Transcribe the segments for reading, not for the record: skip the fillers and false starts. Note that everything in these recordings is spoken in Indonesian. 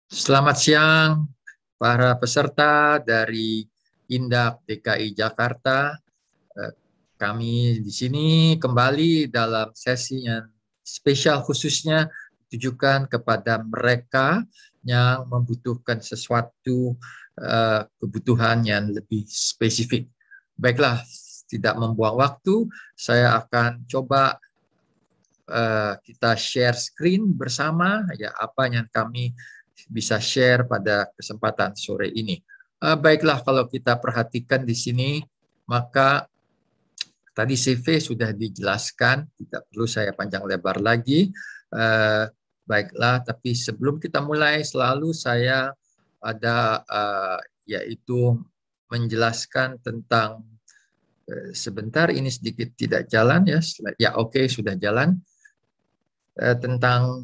Selamat siang para peserta dari Indak DKI Jakarta. Eh, Kami di sini kembali dalam sesi yang spesial khususnya ditujukan kepada mereka yang membutuhkan sesuatu kebutuhan yang lebih spesifik. Baiklah, tidak membuang waktu, saya akan coba kita share screen bersama ya apa yang kami bisa share pada kesempatan sore ini. Baiklah, kalau kita perhatikan di sini, maka tadi CV sudah dijelaskan, tidak perlu saya panjang lebar lagi. Baiklah, tapi sebelum kita mulai, selalu saya ada yaitu menjelaskan tentang sebentar ini sedikit tidak jalan ya. Ya oke, sudah jalan. Tentang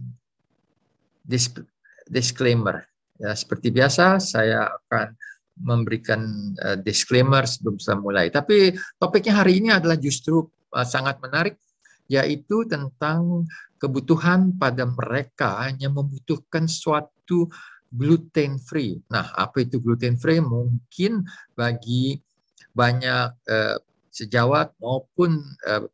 disclaimer. Ya, seperti biasa, saya akan memberikan disclaimer sebelum saya mulai. Tapi topiknya hari ini adalah justru sangat menarik, yaitu tentang kebutuhan pada mereka yang membutuhkan suatu gluten free. Nah, apa itu gluten free? Mungkin bagi banyak sejawat maupun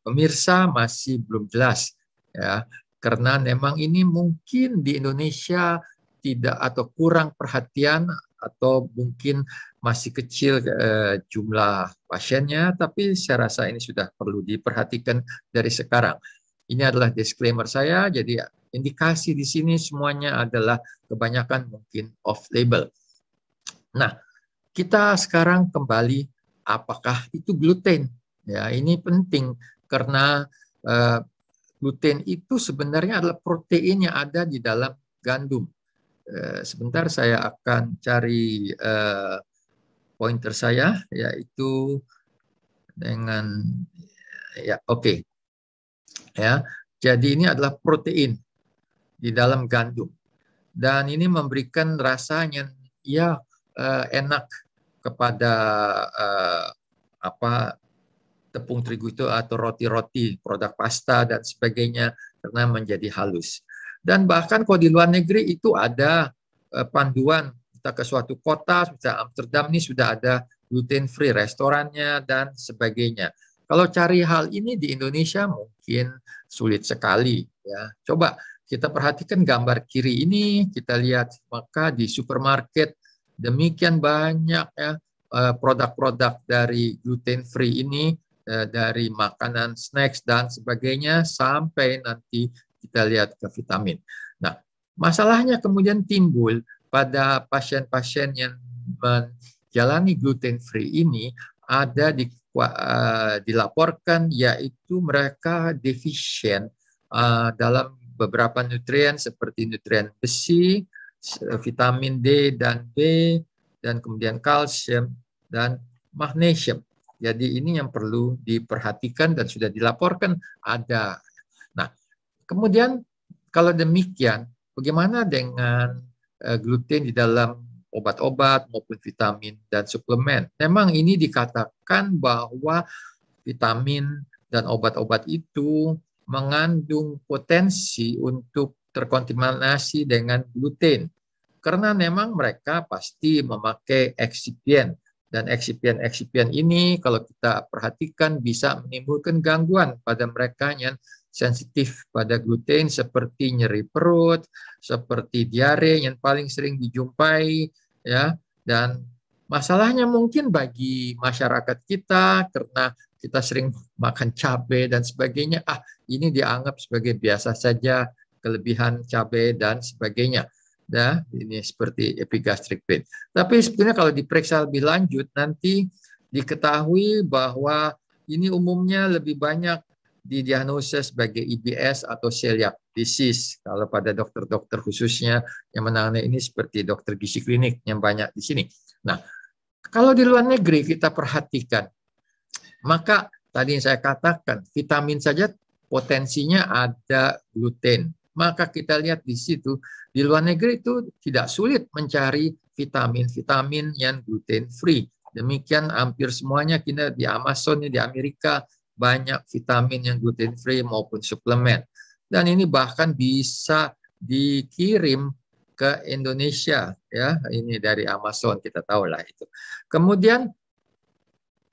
pemirsa masih belum jelas, ya, karena memang ini mungkin di Indonesia tidak atau kurang perhatian atau mungkin masih kecil jumlah pasiennya, tapi saya rasa ini sudah perlu diperhatikan dari sekarang. Ini adalah disclaimer saya, jadi indikasi di sini semuanya adalah kebanyakan mungkin off label. Nah, kita sekarang kembali, apakah itu gluten? Ya, ini penting karena gluten itu sebenarnya adalah protein yang ada di dalam gandum. Sebentar saya akan cari pointer saya, yaitu dengan ya oke. Ya, jadi ini adalah protein di dalam gandum dan ini memberikan rasa yang ya enak kepada tepung terigu itu atau roti-roti, produk pasta dan sebagainya karena menjadi halus. Dan bahkan kalau di luar negeri itu ada panduan, kita ke suatu kota, misalnya Amsterdam ini sudah ada gluten free restorannya dan sebagainya. Kalau cari hal ini di Indonesia mungkin sulit sekali ya. Coba kita perhatikan gambar kiri ini, kita lihat maka di supermarket demikian banyak ya produk-produk dari gluten free ini, dari makanan, snacks dan sebagainya sampai nanti kita lihat ke vitamin. Nah, masalahnya kemudian timbul pada pasien-pasien yang menjalani gluten free ini ada dilaporkan yaitu mereka defisien dalam beberapa nutrien seperti nutrien besi, vitamin D dan B, dan kemudian kalsium dan magnesium. Jadi ini yang perlu diperhatikan dan sudah dilaporkan ada. Nah, kemudian kalau demikian, bagaimana dengan gluten di dalam obat-obat maupun vitamin dan suplemen? Memang ini dikatakan bahwa vitamin dan obat-obat itu mengandung potensi untuk terkontaminasi dengan gluten. Karena memang mereka pasti memakai eksipien. Dan eksipien-eksipien ini kalau kita perhatikan bisa menimbulkan gangguan pada mereka yang sensitif pada gluten seperti nyeri perut, seperti diare yang paling sering dijumpai ya. Dan masalahnya mungkin bagi masyarakat kita karena kita sering makan cabai dan sebagainya, ini dianggap sebagai biasa saja kelebihan cabai dan sebagainya. Nah, ini seperti epigastric pain. Tapi sebenarnya kalau diperiksa lebih lanjut nanti diketahui bahwa ini umumnya lebih banyak didiagnosis sebagai IBS atau celiac disease. Kalau pada dokter-dokter khususnya yang menangani ini seperti dokter gizi klinik yang banyak di sini. Nah, kalau di luar negeri kita perhatikan, maka tadi yang saya katakan vitamin saja potensinya ada gluten. Maka kita lihat di situ di luar negeri itu tidak sulit mencari vitamin-vitamin yang gluten free. Demikian hampir semuanya kita di Amazon di Amerika banyak vitamin yang gluten free maupun suplemen. Dan ini bahkan bisa dikirim ke Indonesia, ya. Ini dari Amazon, kita tahu lah itu. Kemudian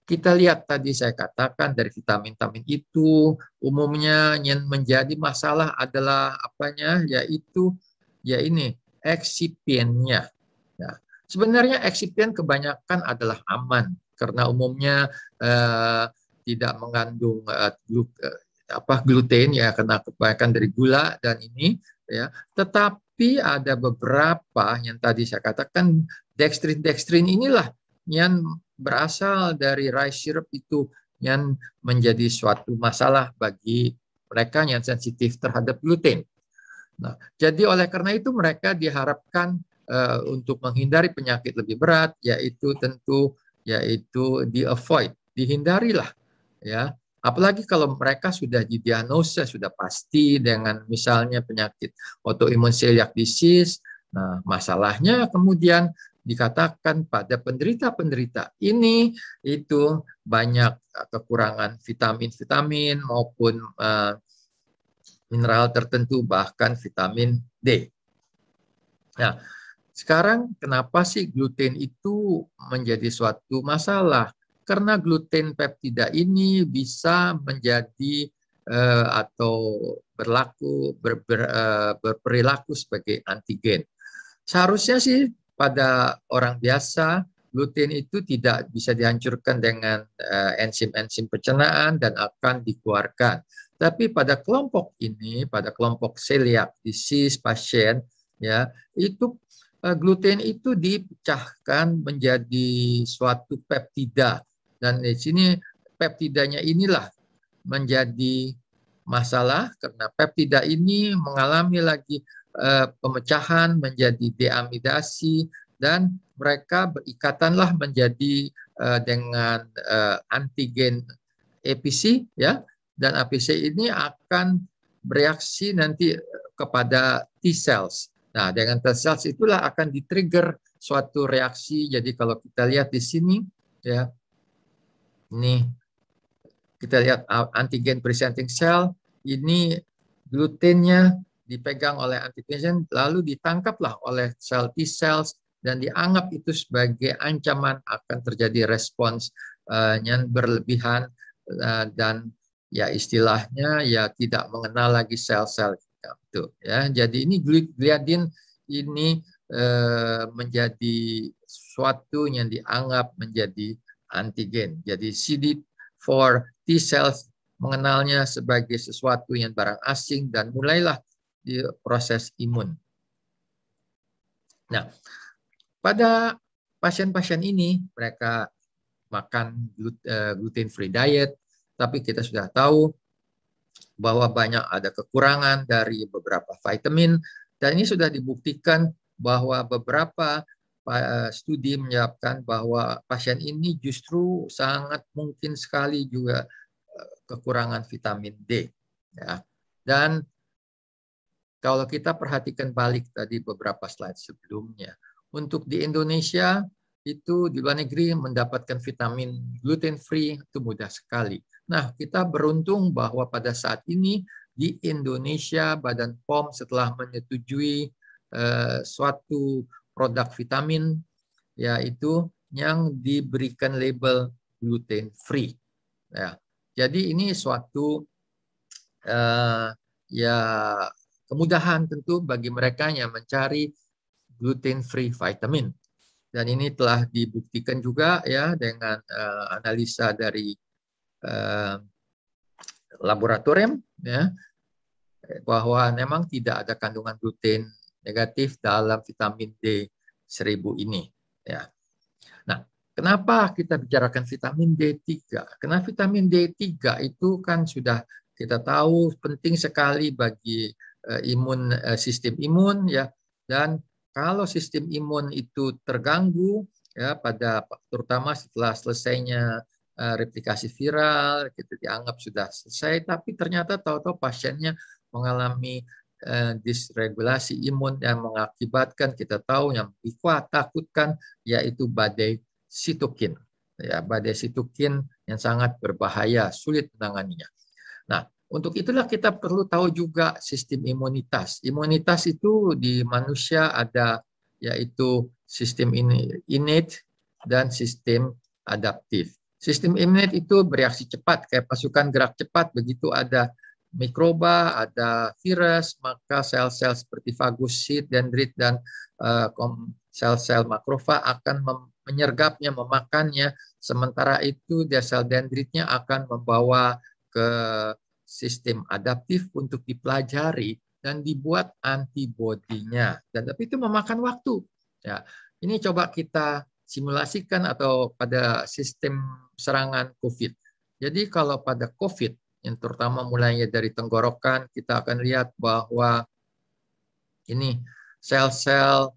kita lihat tadi saya katakan dari vitamin-vitamin itu umumnya yang menjadi masalah adalah apanya, yaitu ya ini eksipiennya. Ya. Sebenarnya eksipien kebanyakan adalah aman karena umumnya tidak mengandung gluten, ya, karena kebanyakan dari gula dan ini, ya. Tetapi ada beberapa yang tadi saya katakan dextrin inilah yang berasal dari rice syrup itu yang menjadi suatu masalah bagi mereka yang sensitif terhadap gluten. Nah, jadi oleh karena itu mereka diharapkan untuk menghindari penyakit lebih berat, yaitu dihindarilah, ya. Apalagi kalau mereka sudah didiagnosa, sudah pasti dengan misalnya penyakit autoimmune celiac disease. Nah, masalahnya kemudian dikatakan pada penderita-penderita ini itu banyak kekurangan vitamin-vitamin maupun mineral tertentu, bahkan vitamin D. Nah, sekarang kenapa sih gluten itu menjadi suatu masalah? Karena gluten peptida ini bisa menjadi atau berperilaku sebagai antigen. Seharusnya sih pada orang biasa gluten itu tidak bisa dihancurkan dengan enzim-enzim pencernaan dan akan dikeluarkan. Tapi pada kelompok ini, pada kelompok celiac disease pasien, ya, itu gluten itu dipecahkan menjadi suatu peptida, dan di sini peptidanya inilah menjadi masalah karena peptida ini mengalami lagi pemecahan menjadi deamidasi dan mereka berikatanlah menjadi dengan antigen APC, ya, dan APC ini akan bereaksi nanti kepada T cells. Nah, dengan T cells itulah akan di-trigger suatu reaksi. Jadi kalau kita lihat di sini, ya, ini kita lihat antigen presenting cell, ini glutennya dipegang oleh antigen, lalu ditangkaplah oleh sel T cells dan dianggap itu sebagai ancaman akan terjadi respons yang berlebihan dan ya istilahnya ya tidak mengenal lagi sel-sel itu, ya. Jadi ini gliadin ini menjadi suatu yang dianggap menjadi antigen. Jadi CD4 T cells mengenalnya sebagai sesuatu yang barang asing dan mulailah di proses imun. Nah, pada pasien-pasien ini mereka makan gluten free diet, tapi kita sudah tahu bahwa banyak ada kekurangan dari beberapa vitamin, dan ini sudah dibuktikan bahwa beberapa studi menyebutkan bahwa pasien ini justru sangat mungkin sekali juga kekurangan vitamin D, ya. Dan kalau kita perhatikan balik tadi beberapa slide sebelumnya, untuk di Indonesia itu di luar negeri mendapatkan vitamin gluten free itu mudah sekali. Nah, kita beruntung bahwa pada saat ini di Indonesia Badan POM setelah menyetujui suatu produk vitamin, yaitu yang diberikan label gluten free. Ya, jadi ini suatu ya kemudahan tentu bagi mereka yang mencari gluten free vitamin, dan ini telah dibuktikan juga, ya, dengan analisa dari laboratorium, ya, bahwa memang tidak ada kandungan gluten negatif dalam vitamin D1000 ini, ya. Nah, kenapa kita bicarakan vitamin D3? Karena vitamin D3 itu kan sudah kita tahu penting sekali bagi sistem imun, ya, dan kalau sistem imun itu terganggu, ya, terutama setelah selesainya replikasi viral, kita dianggap sudah selesai, tapi ternyata tahu-tahu pasiennya mengalami disregulasi imun yang mengakibatkan kita tahu yang takutkan yaitu badai sitokin, ya, badai sitokin yang sangat berbahaya, sulit menanganinya. Nah, Untuk itulah kita perlu tahu juga sistem imunitas. Imunitas itu di manusia ada yaitu sistem innate dan sistem adaptif. Sistem innate itu bereaksi cepat, kayak pasukan gerak cepat. Begitu ada mikroba, ada virus, maka sel-sel seperti fagosit, dendrit, dan sel-sel makrofag akan menyergapnya, memakannya. Sementara itu, sel dendritnya akan membawa ke sistem adaptif untuk dipelajari dan dibuat antibodinya. Dan tapi itu memakan waktu. Ya, ini coba kita simulasikan atau pada sistem serangan COVID. Jadi kalau pada COVID, yang terutama mulainya dari tenggorokan, kita akan lihat bahwa ini sel-sel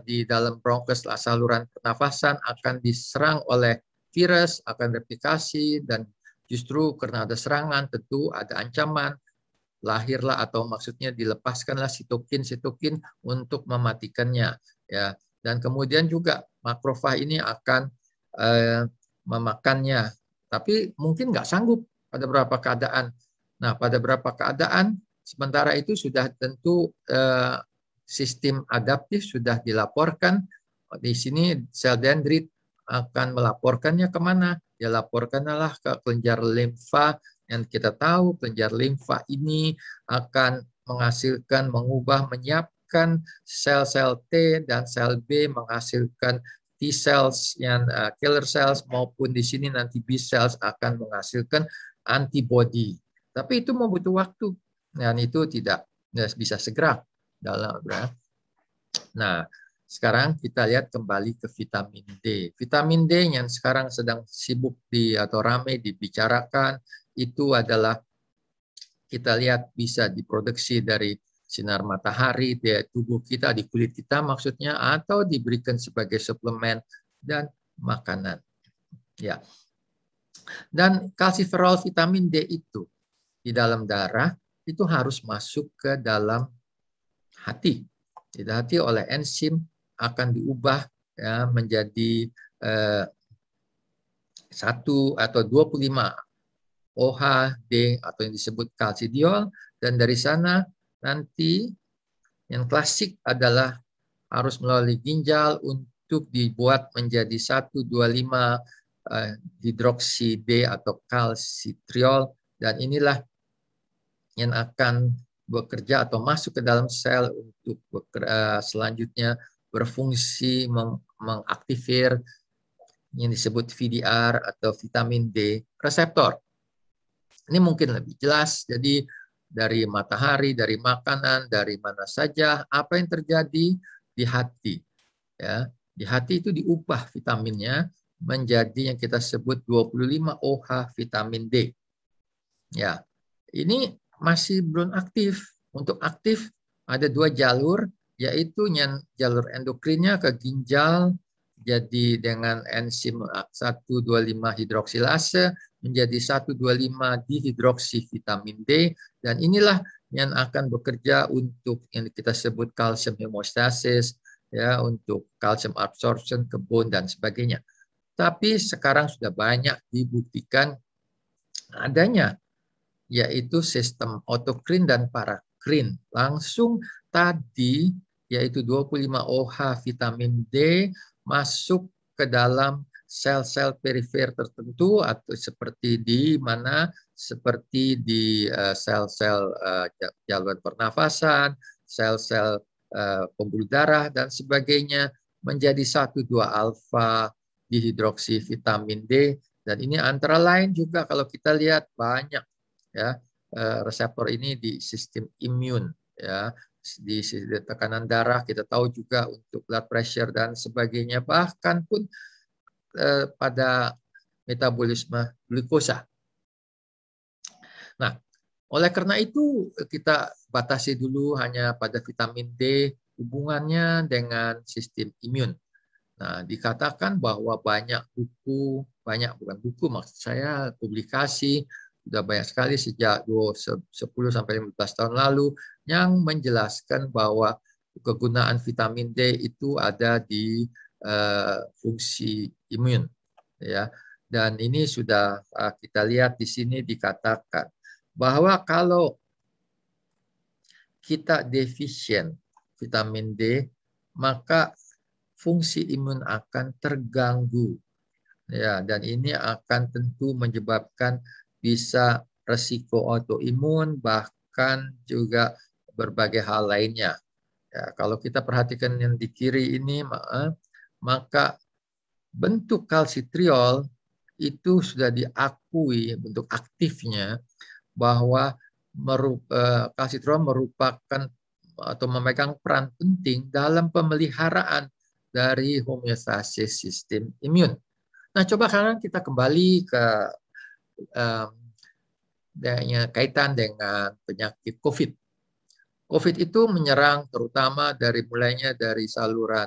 di dalam bronkes saluran pernafasan akan diserang oleh virus, akan replikasi, dan justru karena ada serangan, tentu ada ancaman, lahirlah atau maksudnya dilepaskanlah sitokin untuk mematikannya. Ya. Dan kemudian juga makrofag ini akan memakannya. Tapi mungkin nggak sanggup pada beberapa keadaan. Nah, pada beberapa keadaan, sementara itu sudah tentu sistem adaptif sudah dilaporkan. Di sini sel dendrit akan melaporkannya kemana? Dia laporkanlah ke kelenjar limfa, yang kita tahu kelenjar limfa ini akan menghasilkan, mengubah, menyiapkan sel-sel T dan sel B menghasilkan T cells yang killer cells, maupun di sini nanti B cells akan menghasilkan antibody. Tapi itu membutuh waktu dan itu tidak bisa segera dalam. Nah, sekarang kita lihat kembali ke vitamin D. Vitamin D yang sekarang sedang sibuk atau ramai dibicarakan itu adalah kita lihat bisa diproduksi dari sinar matahari di tubuh kita, di kulit kita maksudnya, atau diberikan sebagai suplemen dan makanan. Ya. Dan kalsiferol vitamin D itu di dalam darah itu harus masuk ke dalam hati. Di hati oleh enzim akan diubah ya, menjadi 1 atau 25 OH, D atau yang disebut kalsidiol, dan dari sana nanti yang klasik adalah harus melalui ginjal untuk dibuat menjadi 1,25 hidroksi D atau kalsitriol, dan inilah yang akan bekerja atau masuk ke dalam sel untuk selanjutnya berfungsi mengaktifir yang disebut VDR atau vitamin D reseptor. Ini mungkin lebih jelas. Jadi dari matahari, dari makanan, dari mana saja, apa yang terjadi di hati. Ya, di hati itu diubah vitaminnya menjadi yang kita sebut 25 OH vitamin D. Ya, ini masih belum aktif. Untuk aktif ada 2 jalur, yaitu yang jalur endokrinnya ke ginjal, jadi dengan enzim 1,25 hidroksilase menjadi 1,25 dihidroksi vitamin D, dan inilah yang akan bekerja untuk yang kita sebut kalsium hemostasis, ya, untuk kalsium absorption ke bone dan sebagainya. Tapi sekarang sudah banyak dibuktikan adanya yaitu sistem autokrin dan parakrin. Langsung tadi yaitu 25 OH vitamin D masuk ke dalam sel-sel perifer tertentu atau seperti di mana seperti di sel-sel jaluan pernafasan, sel-sel pembuluh darah dan sebagainya menjadi 1,2 alfa dihidroksi vitamin D, dan ini antara lain juga kalau kita lihat banyak ya reseptor ini di sistem imun ya, di tekanan darah kita tahu juga untuk blood pressure dan sebagainya, bahkan pun pada metabolisme glukosa. Nah, oleh karena itu kita batasi dulu hanya pada vitamin D hubungannya dengan sistem imun. Nah, dikatakan bahwa banyak buku, bukan buku maksud saya, publikasi sudah banyak sekali sejak 10-15 tahun lalu yang menjelaskan bahwa kegunaan vitamin D itu ada di fungsi imun, ya. Dan ini sudah kita lihat di sini dikatakan bahwa kalau kita defisien vitamin D, maka fungsi imun akan terganggu. Ya, dan ini akan tentu menyebabkan bisa resiko autoimun, bahkan juga berbagai hal lainnya. Ya, kalau kita perhatikan yang di kiri ini, maka bentuk kalsitriol itu sudah diakui bentuk aktifnya bahwa kalsitriol merupakan atau memegang peran penting dalam pemeliharaan dari homeostasis sistem imun. Nah, coba sekarang kita kembali ke kaitan dengan penyakit COVID. COVID itu menyerang terutama mulainya dari saluran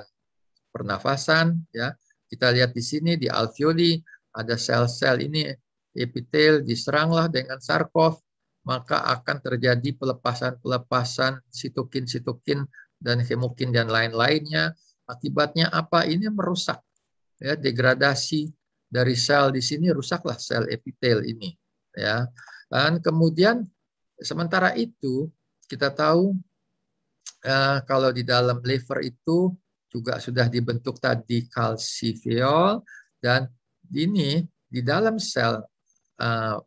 pernafasan, ya. Kita lihat di sini di alveoli ada sel-sel ini epitel diseranglah dengan SARS-CoV, maka akan terjadi pelepasan sitokin-sitokin dan hemokin dan lain-lainnya. Akibatnya apa? Ini merusak, ya, degradasi dari sel di sini, rusaklah sel epitel ini, ya. Dan kemudian sementara itu kita tahu kalau di dalam liver itu juga sudah dibentuk tadi kalsifiol, dan ini di dalam sel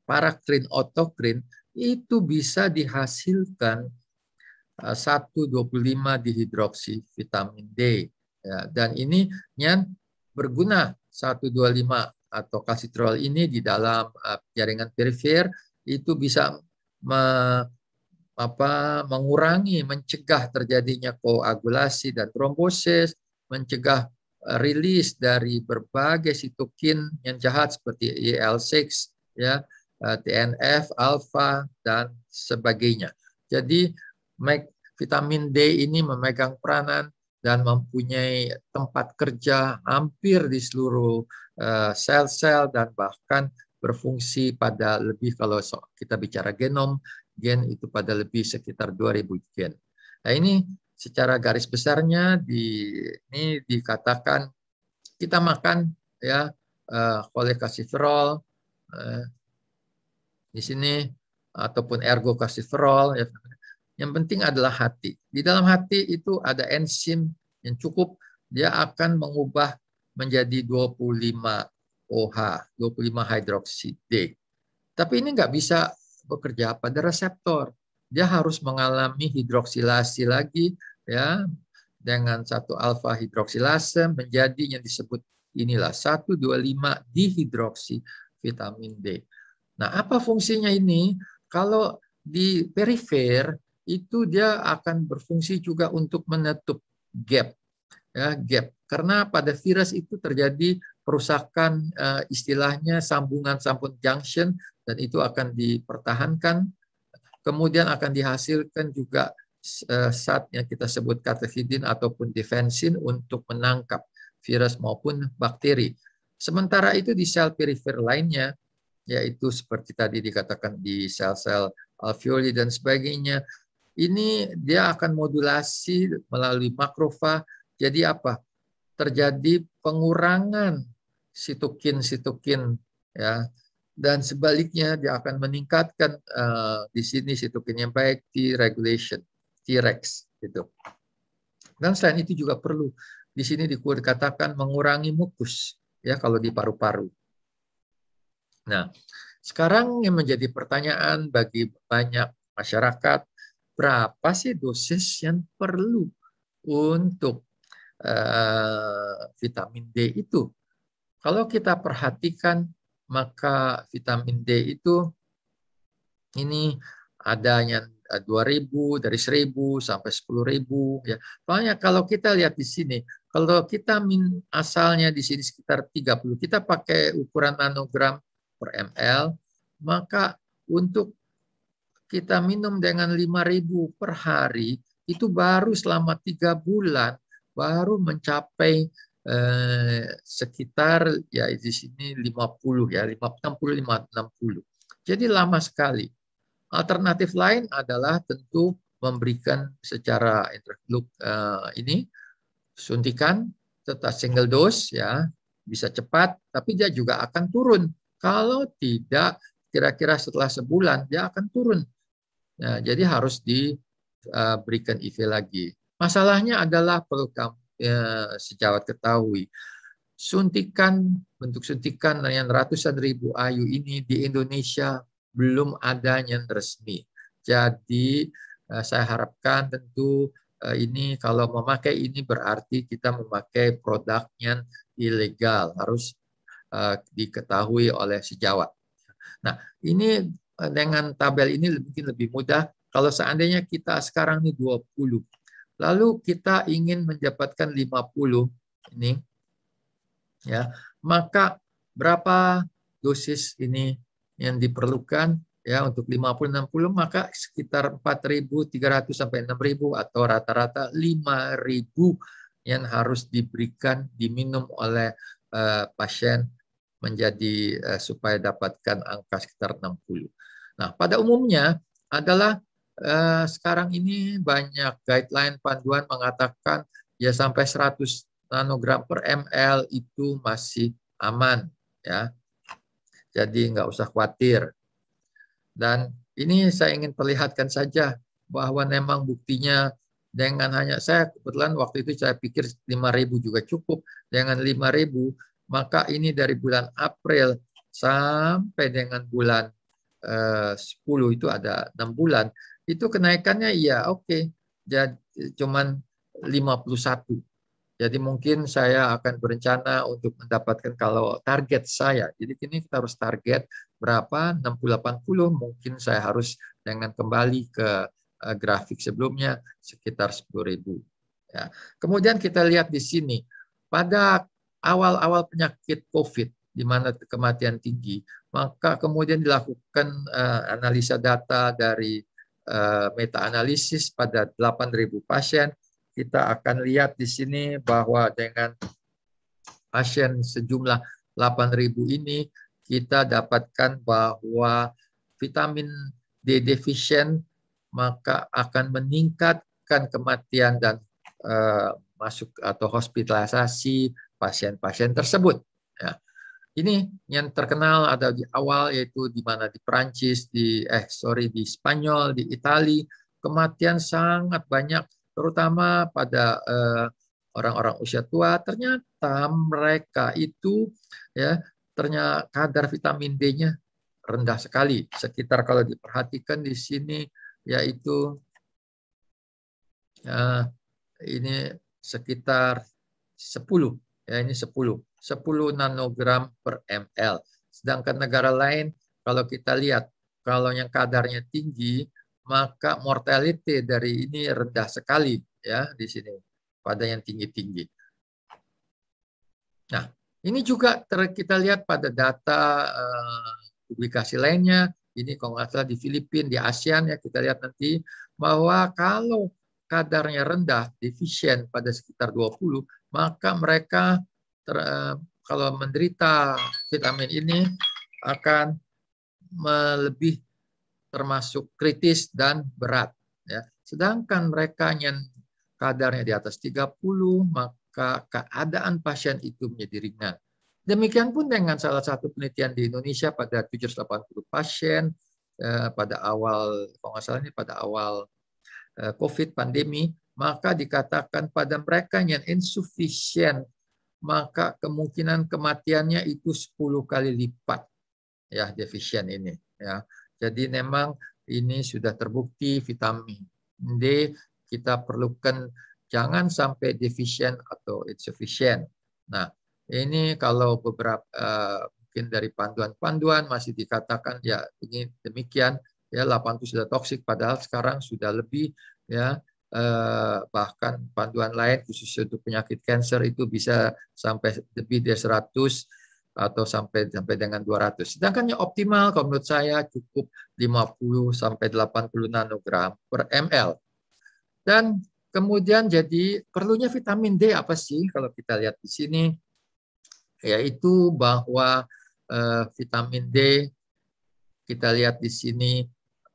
parakrin autokrin itu bisa dihasilkan 1,25 dihidroksi vitamin D, ya, dan ini yang berguna 1,25 atau kalsitriol ini di dalam jaringan perifer itu bisa mengurangi, mencegah terjadinya koagulasi dan trombosis, mencegah rilis dari berbagai sitokin yang jahat seperti IL-6, ya, TNF, alfa dan sebagainya. Jadi vitamin D ini memegang peranan dan mempunyai tempat kerja hampir di seluruh sel-sel dan bahkan berfungsi pada lebih, kalau kita bicara genom, gen itu pada lebih sekitar 2.000 gen. Nah, ini secara garis besarnya ini dikatakan kita makan, ya, cholecalciferol di sini ataupun ergocalciferol, ya. Yang penting adalah hati. Di dalam hati itu ada enzim yang cukup, dia akan mengubah menjadi 25 OH, 25 hydroxy D. Tapi ini nggak bisa bekerja pada reseptor. Dia harus mengalami hidroksilasi lagi, ya, dengan 1 alfa hidroksilase menjadi yang disebut inilah 1,25 dihidroksi vitamin D. Nah, apa fungsinya ini? Kalau di perifer itu dia akan berfungsi juga untuk menutup gap, ya, gap. Karena pada virus itu terjadi perusakan istilahnya sambungan junction, dan itu akan dipertahankan. Kemudian akan dihasilkan juga zat yang kita sebut katefidin ataupun defensin untuk menangkap virus maupun bakteri. Sementara itu di sel perifer lainnya, yaitu seperti tadi dikatakan di sel-sel alveoli dan sebagainya, ini dia akan modulasi melalui makrofag. Jadi apa? Terjadi pengurangan sitokin-sitokin, ya, dan sebaliknya dia akan meningkatkan di sini sitokin yang baik, T regulation, T-rex gitu. Dan selain itu juga perlu di sini dikatakan mengurangi mukus, ya, kalau di paru-paru. Nah, sekarang yang menjadi pertanyaan bagi banyak masyarakat, berapa sih dosis yang perlu untuk vitamin D itu? Kalau kita perhatikan, maka vitamin D itu ini ada yang 2.000, dari 1.000 sampai 10.000, ya. Soalnya kalau kita lihat di sini, kalau kita asalnya di sini sekitar 30, kita pakai ukuran nanogram per ml, maka untuk kita minum dengan 5.000 per hari, itu baru selama 3 bulan baru mencapai sekitar, ya, di sini 50, ya, 60. Jadi lama sekali. Alternatif lain adalah tentu memberikan secara ini suntikan tetap single dose, ya, bisa cepat, tapi dia juga akan turun kalau tidak kira-kira setelah sebulan dia akan turun. Nah, jadi harus diberikan IV lagi. Masalahnya adalah perlu sejawat ketahui, bentuk suntikan yang ratusan ribu IU ini di Indonesia belum ada yang resmi. Jadi saya harapkan tentu ini kalau memakai ini berarti kita memakai produk yang ilegal, harus diketahui oleh sejawat. Nah, ini dengan tabel ini mungkin lebih mudah. Kalau seandainya kita sekarang ini 20, lalu kita ingin mendapatkan 50 ini, ya, maka berapa dosis ini yang diperlukan ya untuk 50-60, maka sekitar 4.300 sampai 6.000 atau rata-rata 5.000 yang harus diberikan diminum oleh pasien menjadi supaya dapatkan angka sekitar 60. Nah, pada umumnya adalah sekarang ini banyak guideline panduan mengatakan ya sampai 100 nanogram per ml itu masih aman, ya. Jadi nggak usah khawatir. Dan ini saya ingin perlihatkan saja bahwa memang buktinya dengan hanya saya kebetulan waktu itu saya pikir 5.000 juga cukup. Dengan 5.000 maka ini dari bulan April sampai dengan bulan 10 itu ada 6 bulan. Itu kenaikannya ya oke. Jadi cuman 51. Jadi mungkin saya akan berencana untuk mendapatkan kalau target saya. Jadi kini kita harus target berapa? 60-80, mungkin saya harus dengan kembali ke grafik sebelumnya sekitar 10.000. Ya. Kemudian kita lihat di sini, pada awal-awal penyakit COVID, di mana kematian tinggi, maka kemudian dilakukan analisa data dari meta-analisis pada 8.000 pasien. Kita akan lihat di sini bahwa dengan pasien sejumlah 8.000 ini, kita dapatkan bahwa vitamin D deficient maka akan meningkatkan kematian dan masuk atau hospitalisasi pasien-pasien tersebut. Ya. Ini yang terkenal ada di awal yaitu di mana di Prancis, di Spanyol, di Italia, kematian sangat banyak terutama pada orang-orang usia tua. Ternyata mereka itu ya ternyata kadar vitamin D-nya rendah sekali. Sekitar kalau diperhatikan di sini yaitu ini sekitar 10 ya, ini 10 nanogram per ml. Sedangkan negara lain kalau kita lihat kalau yang kadarnya tinggi maka mortality dari ini rendah sekali ya di sini pada yang tinggi-tinggi. Nah, ini juga kita lihat pada data publikasi lainnya. Ini kalau nggak salah di Filipina, di ASEAN ya kita lihat nanti bahwa kalau kadarnya rendah, deficient pada sekitar 20, maka mereka kalau menderita vitamin ini akan lebih termasuk kritis dan berat. Ya. Sedangkan mereka yang kadarnya di atas 30, maka keadaan pasien itu menjadi ringan. Demikian pun dengan salah satu penelitian di Indonesia pada 780 pasien pada awal, kalau nggak salah ini pada awal COVID pandemi, maka dikatakan pada mereka yang insufficient, maka kemungkinan kematiannya itu 10 kali lipat ya deficient ini. Ya. Jadi memang ini sudah terbukti vitamin D kita perlukan jangan sampai deficient atau insufficient. Nah, ini kalau beberapa mungkin dari panduan-panduan masih dikatakan ya ini demikian ya 80 sudah toksik padahal sekarang sudah lebih ya bahkan panduan lain khusus untuk penyakit kanker itu bisa sampai lebih dari 100 atau sampai dengan 200. Sedangkan yang optimal kalau menurut saya cukup 50 sampai 80 nanogram per ml. Dan kemudian jadi perlunya vitamin D apa sih kalau kita lihat di sini? Yaitu bahwa vitamin D kita lihat di sini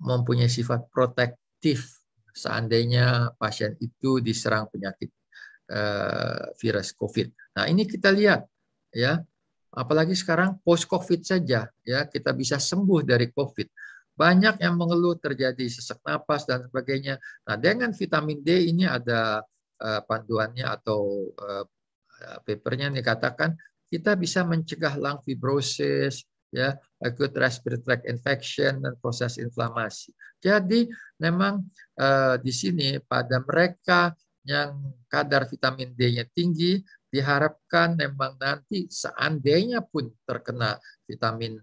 mempunyai sifat protektif seandainya pasien itu diserang penyakit virus COVID. Nah, ini kita lihat ya. Apalagi sekarang post-COVID saja, ya kita bisa sembuh dari COVID. Banyak yang mengeluh terjadi sesak napas dan sebagainya. Nah, dengan vitamin D ini ada panduannya atau papernya yang dikatakan kita bisa mencegah lung fibrosis, ya, acute respiratory tract infection dan proses inflamasi. Jadi memang di sini pada mereka yang kadar vitamin D-nya tinggi, diharapkan memang nanti seandainya pun terkena vitamin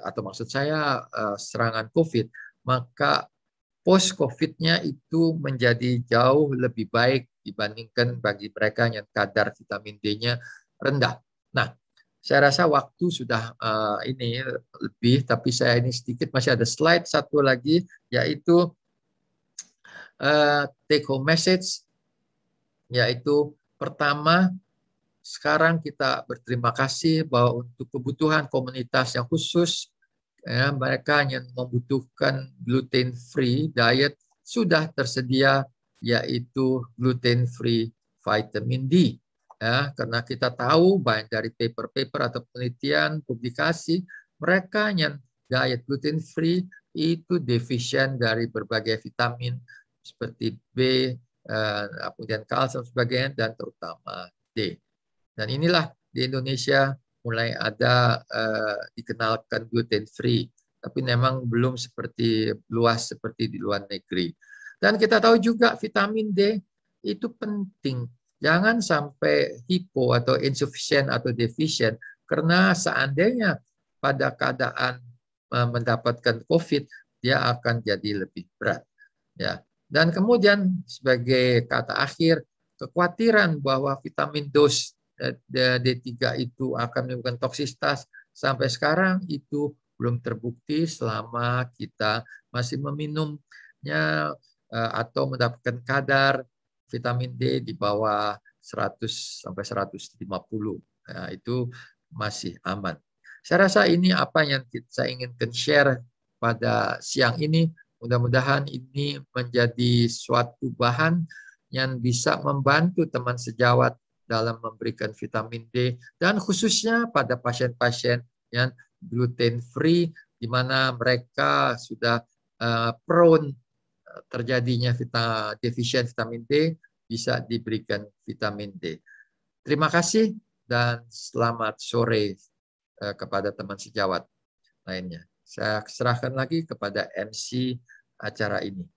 atau maksud saya serangan COVID, maka post-COVID-nya itu menjadi jauh lebih baik dibandingkan bagi mereka yang kadar vitamin D-nya rendah. Nah, saya rasa waktu sudah ini lebih, tapi saya ini sedikit masih ada slide satu lagi, yaitu take home message, yaitu pertama, sekarang kita berterima kasih bahwa untuk kebutuhan komunitas yang khusus, ya, mereka yang membutuhkan gluten free diet sudah tersedia, yaitu gluten free vitamin D. Ya, karena kita tahu banyak dari paper-paper atau penelitian publikasi mereka yang diet gluten free itu deficient dari berbagai vitamin seperti B, kemudian kalsium sebagainya, dan terutama D. Dan inilah di Indonesia mulai ada dikenalkan gluten free, tapi memang belum seperti luas seperti di luar negeri. Dan kita tahu juga vitamin D itu penting. Jangan sampai hipo atau insufficient atau deficient, karena seandainya pada keadaan mendapatkan COVID, dia akan jadi lebih berat. Ya. Dan kemudian sebagai kata akhir, kekhawatiran bahwa vitamin dos D3 itu akan menimbulkan toksisitas sampai sekarang itu belum terbukti selama kita masih meminumnya atau mendapatkan kadar vitamin D di bawah 100 sampai 150. Nah, itu masih aman. Saya rasa ini apa yang saya inginkan share pada siang ini. Mudah-mudahan ini menjadi suatu bahan yang bisa membantu teman sejawat dalam memberikan vitamin D, dan khususnya pada pasien-pasien yang gluten free, di mana mereka sudah prone terjadinya deficient vitamin D, bisa diberikan vitamin D. Terima kasih dan selamat sore kepada teman sejawat lainnya. Saya serahkan lagi kepada MC acara ini.